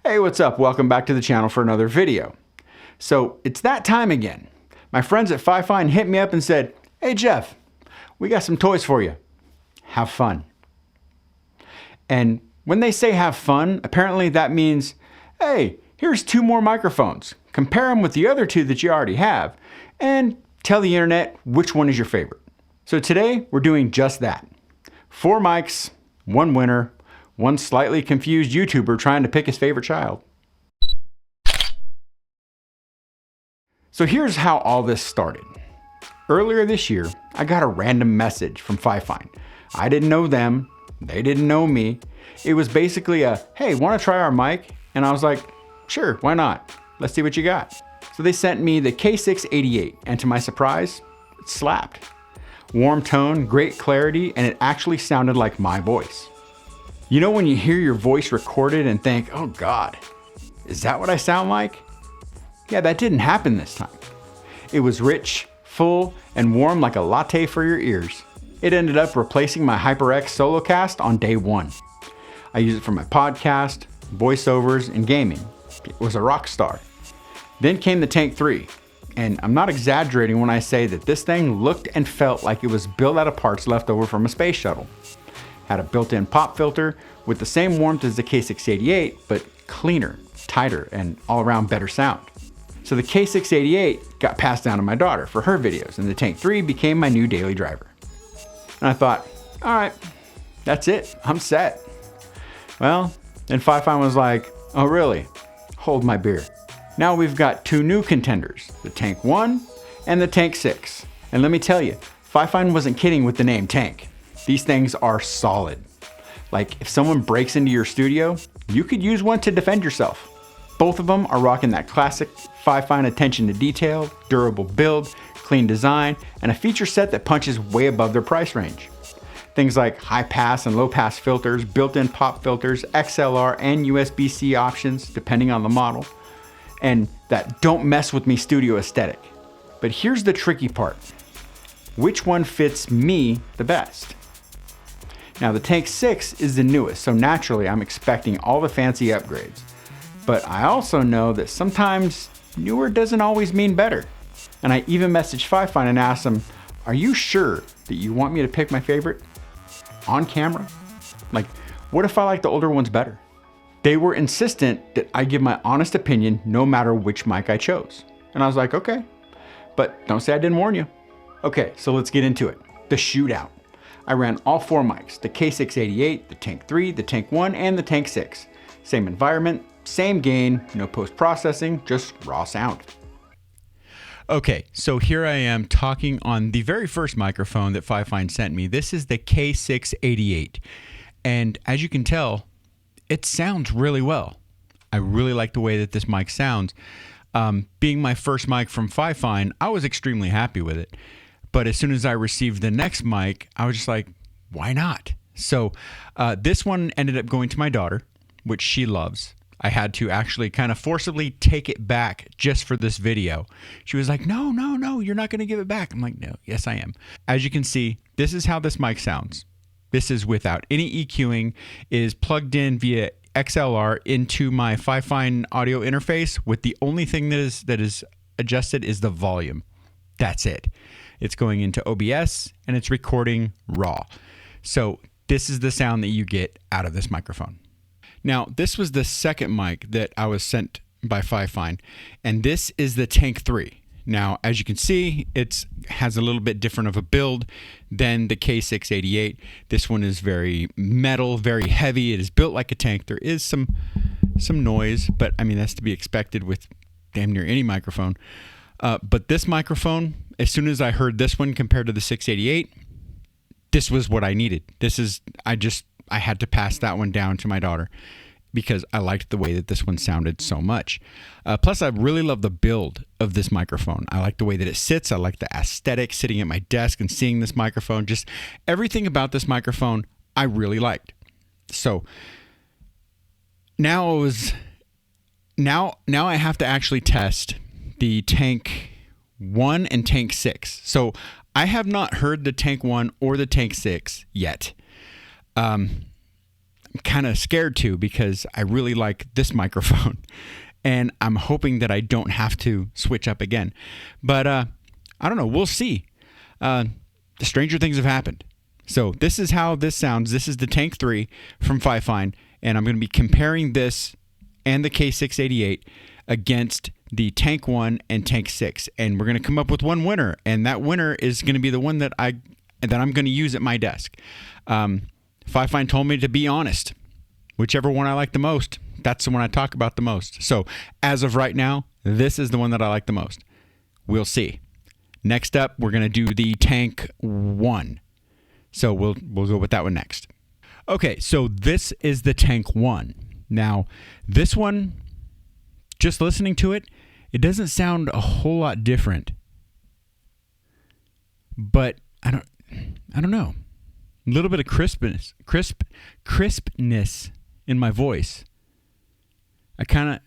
Hey, what's up? Welcome back to the channel for another video. So it's that time again. My friends at FIFINE hit me up and said, hey Jeff, we got some toys for you. Have fun. And when they say have fun, apparently that means, hey, here's 2 more microphones. Compare them with the other 2 that you already have and tell the internet which one is your favorite. So today we're doing just that. 4 mics, 1 winner, 1 slightly confused YouTuber trying to pick his favorite child. So here's how all this started. Earlier this year, I got a random message from FIFINE. I didn't know them, they didn't know me. It was basically a, hey, wanna try our mic? And I was like, sure, why not? Let's see what you got. So they sent me the K688, and to my surprise, it slapped. Warm tone, great clarity, and it actually sounded like my voice. You know when you hear your voice recorded and think, oh God, is that what I sound like? Yeah, that didn't happen this time. It was rich, full, and warm like a latte for your ears. It ended up replacing my HyperX Solocast on day 1. I use it for my podcast, voiceovers, and gaming. It was a rock star. Then came the Tank 3, and I'm not exaggerating when I say that this thing looked and felt like it was built out of parts left over from a space shuttle. Had a built-in pop filter with the same warmth as the K688, but cleaner, tighter, and all-around better sound. So the K688 got passed down to my daughter for her videos, and the Tank 3 became my new daily driver. And I thought, all right, that's it, I'm set. Well, then FIFINE was like, oh really? Hold my beer. Now we've got 2 new contenders, the Tank 1 and the Tank 6. And let me tell you, FIFINE wasn't kidding with the name Tank. These things are solid. Like if someone breaks into your studio, you could use one to defend yourself. Both of them are rocking that classic FIFINE attention to detail, durable build, clean design, and a feature set that punches way above their price range. Things like high pass and low pass filters, built-in pop filters, XLR and USB-C options, depending on the model, and that don't mess with me studio aesthetic. But here's the tricky part. Which one fits me the best? Now the Tank 6 is the newest, so naturally I'm expecting all the fancy upgrades. But I also know that sometimes newer doesn't always mean better. And I even messaged FIFINE and asked them, are you sure that you want me to pick my favorite on camera? Like, what if I like the older ones better? They were insistent that I give my honest opinion no matter which mic I chose. And I was like, okay, but don't say I didn't warn you. Okay, so let's get into it. The shootout. I ran all 4 mics, the K688, the Tank 3, the Tank 1, and the Tank 6. Same environment, same gain, no post-processing, just raw sound. Okay, so here I am talking on the very first microphone that FIFINE sent me. This is the K688. And as you can tell, it sounds really well. I really like the way that this mic sounds. Being my first mic from FIFINE, I was extremely happy with it. But as soon as I received the next mic, I was just like, why not? So this one ended up going to my daughter, which she loves. I had to actually kind of forcibly take it back just for this video. She was like, no, you're not going to give it back. I'm like, no, yes, I am. As you can see, this is how this mic sounds. This is without any EQing, is plugged in via XLR into my FIFINE audio interface with the only thing that is adjusted is the volume. That's it. It's going into OBS and it's recording raw. So this is the sound that you get out of this microphone. Now, this was the second mic that I was sent by FIFINE, and this is the Tank 3. Now, as you can see, it has a little bit different of a build than the K688. This one is very metal, very heavy. It is built like a tank. There is some noise, but I mean, that's to be expected with damn near any microphone. But this microphone, as soon as I heard this one compared to the 688, this was what I needed. I had to pass that one down to my daughter because I liked the way that this one sounded so much. Plus, I really love the build of this microphone. I like the way that it sits. I like the aesthetic sitting at my desk and seeing this microphone. Just everything about this microphone I really liked. So now I have to actually test the Tank 1 and Tank 6. So I have not heard the Tank 1 or the Tank 6 yet. kind of scared to because I really like this microphone and I'm hoping that I don't have to switch up again. But I don't know. We'll see. Stranger things have happened. So this is how this sounds. This is the Tank 3 from FIFINE, and I'm going to be comparing this and the K688 against the Tank 1 and Tank 6, and we're going to come up with one winner, and that winner is going to be the one that I'm going to use at my desk. FIFINE told me to be honest. Whichever one I like the most, that's the one I talk about the most. So as of right now, this is the one that I like the most. We'll see. Next up, we're going to do the Tank 1. So we'll go with that one next. Okay, so this is the Tank 1. Now, this one, just listening to it, it doesn't sound a whole lot different. But I don't know. A little bit of crispness in my voice. I don't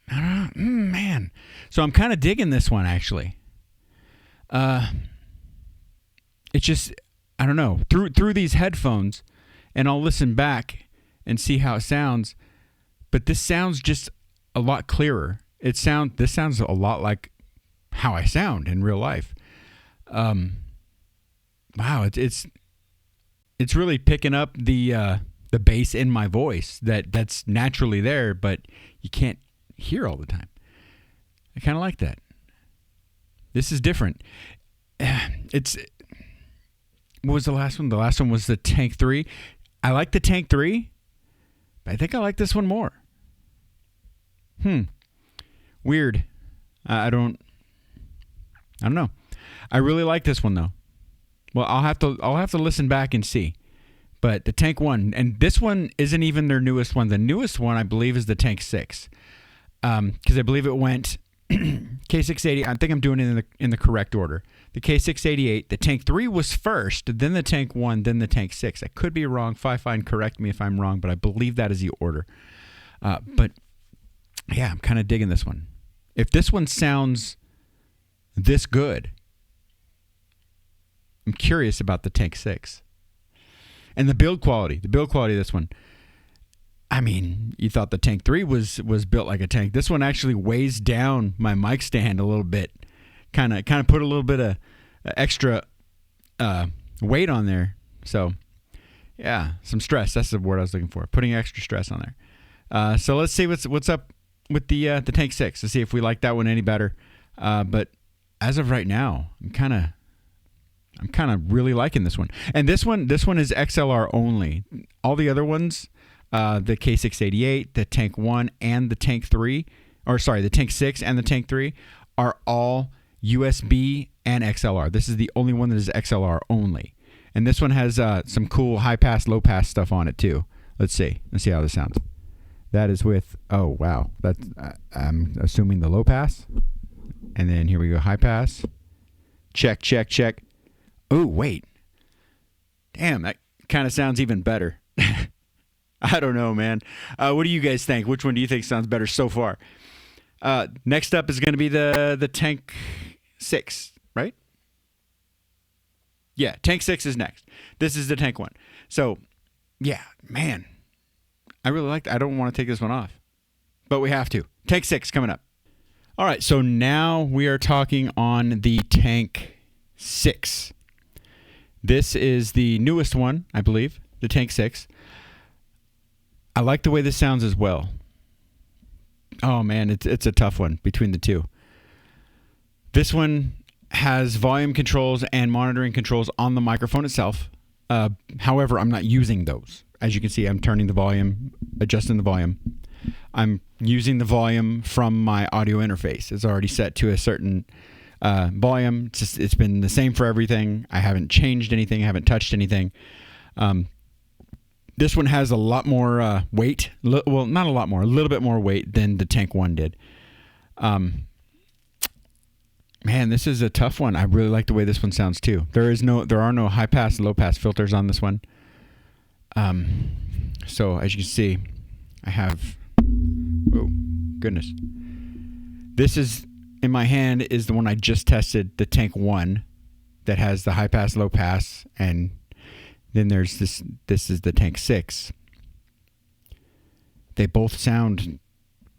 know, man. So I'm kind of digging this one actually. It's just, I don't know, through these headphones, and I'll listen back and see how it sounds. But this sounds just a lot clearer. This sounds a lot like how I sound in real life. Wow, it's really picking up the bass in my voice that's naturally there, but you can't hear all the time. I kind of like that. This is different. What was the last one? The last one was the Tank 3. I like the Tank 3, but I think I like this one more. Weird. I don't know. I really like this one though. Well, I'll have to listen back and see. But the Tank 1, and this one isn't even their newest one. The newest one, I believe, is the Tank 6. Because I believe it went K688. I think I'm doing it in the correct order. The K688, the Tank 3 was first, then the Tank 1, then the Tank 6. I could be wrong. FIFINE, correct me if I'm wrong, but I believe that is the order. But yeah, I'm kind of digging this one. If this one sounds this good, I'm curious about the Tank 6. And the build quality of this one. I mean, you thought the Tank 3 was built like a tank. This one actually weighs down my mic stand a little bit. Kind of put a little bit of extra weight on there. So, yeah, some stress. That's the word I was looking for. Putting extra stress on there. So let's see what's up with the Tank 6. Let's see if we like that one any better. But as of right now, I'm kind of really liking this one. And this one is XLR only. All the other ones, the K688, the Tank 1, and the Tank 3, the Tank 6 and the Tank 3 are all USB and XLR. This is the only one that is XLR only. And this one has some cool high pass, low pass stuff on it too. Let's see how this sounds. That is with, oh wow, that's I'm assuming the low pass. And then here we go, high pass. Check. Oh, wait. Damn, that kind of sounds even better. I don't know, man. What do you guys think? Which one do you think sounds better so far? Next up is going to be the Tank 6, right? Yeah, Tank 6 is next. This is the Tank 1. So, yeah, man. I really like that. I don't want to take this one off. But we have to. Tank 6 coming up. All right, so now we are talking on the Tank 6. This is the newest one, I believe, the Tank 6. I like the way this sounds as well. Oh, man, it's a tough one between the two. This one has volume controls and monitoring controls on the microphone itself. However, I'm not using those. As you can see, I'm turning the volume, adjusting the volume. I'm using the volume from my audio interface. It's already set to a certain volume. It's been the same for everything. I haven't changed anything. I haven't touched anything. This one has a lot more weight. Well, not a lot more. A little bit more weight than the Tank 1 did. Man, this is a tough one. I really like the way this one sounds too. There are no high pass, low pass filters on this one. So as you can see, I have. Oh goodness! This is in my hand is the one I just tested, the Tank 1, that has the high pass, low pass, and then there's this. This is the Tank 6. They both sound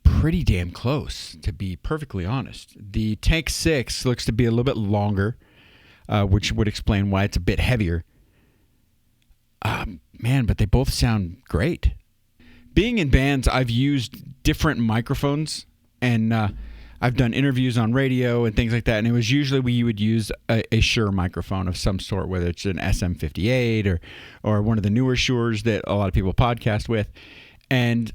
pretty damn close, to be perfectly honest. The Tank 6 looks to be a little bit longer, which would explain why it's a bit heavier. Man, but they both sound great. Being in bands, I've used different microphones, and I've done interviews on radio and things like that, and it was usually we would use a Shure microphone of some sort, whether it's an SM58 or one of the newer Shures that a lot of people podcast with. And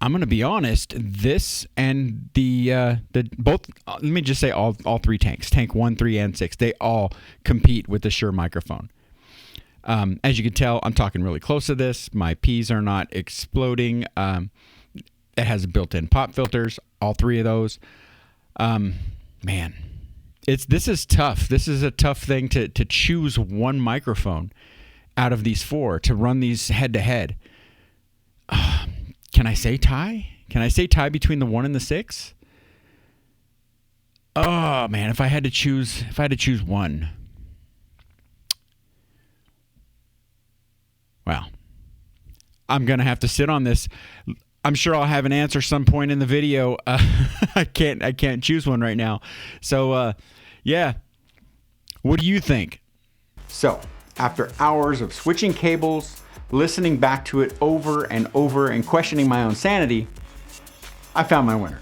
I'm going to be honest, this and the both, let me just say all three tanks, Tank 1, 3, and 6, they all compete with the Shure microphone. As you can tell, I'm talking really close to this. My P's are not exploding. It has built-in pop filters, all three of those. Man, this is tough. This is a tough thing to choose one microphone out of these four to run these head-to-head. Can I say tie? Can I say tie between the 1 and the 6? Oh man, if I had to choose one. Well, I'm gonna have to sit on this. I'm sure I'll have an answer some point in the video. I can't choose one right now. So yeah, what do you think? So after hours of switching cables, listening back to it over and over and questioning my own sanity, I found my winner.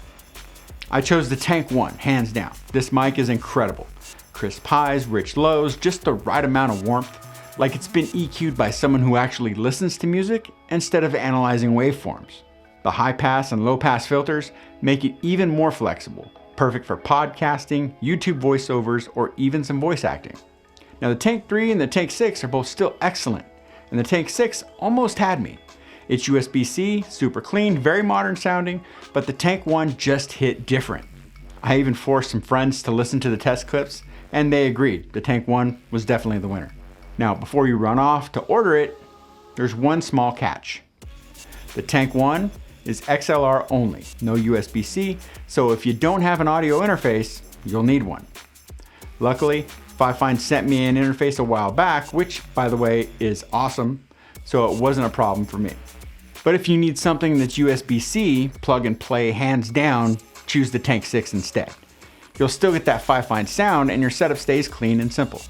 I chose the Tank 1, hands down. This mic is incredible. Crisp highs, rich lows, just the right amount of warmth, like it's been EQ'd by someone who actually listens to music instead of analyzing waveforms. The high pass and low pass filters make it even more flexible, perfect for podcasting, YouTube voiceovers, or even some voice acting. Now the Tank 3 and the Tank 6 are both still excellent, and the Tank 6 almost had me. It's USB-C, super clean, very modern sounding, but the Tank 1 just hit different. I even forced some friends to listen to the test clips, and they agreed the Tank 1 was definitely the winner. Now, before you run off to order it, there's one small catch. The Tank 1 is XLR only, no USB-C, so if you don't have an audio interface, you'll need one. Luckily, FIFINE sent me an interface a while back, which, by the way, is awesome, so it wasn't a problem for me. But if you need something that's USB-C, plug and play hands down, choose the Tank 6 instead. You'll still get that FIFINE sound and your setup stays clean and simple.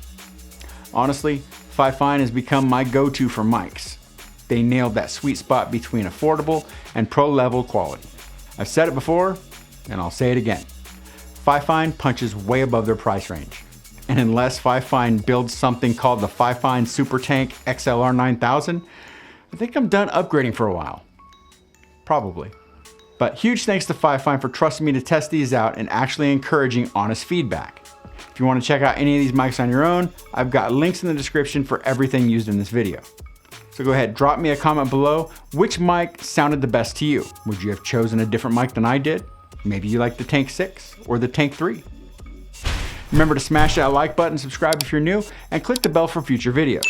Honestly, FIFINE has become my go-to for mics. They nailed that sweet spot between affordable and pro-level quality. I've said it before, and I'll say it again. FIFINE punches way above their price range. And unless FIFINE builds something called the FIFINE Super Tank XLR 9000, I think I'm done upgrading for a while. Probably. But huge thanks to FIFINE for trusting me to test these out and actually encouraging honest feedback. If you want to check out any of these mics on your own, I've got links in the description for everything used in this video. So go ahead, drop me a comment below. Which mic sounded the best to you? Would you have chosen a different mic than I did? Maybe you like the Tank 6 or the Tank 3. Remember to smash that like button, subscribe if you're new, and click the bell for future videos.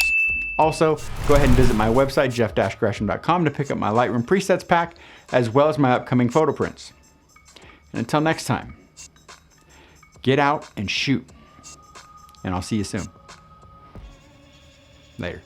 Also, go ahead and visit my website, jeff-gresham.com, to pick up my Lightroom presets pack, as well as my upcoming photo prints. And until next time, get out and shoot. And I'll see you soon. Later.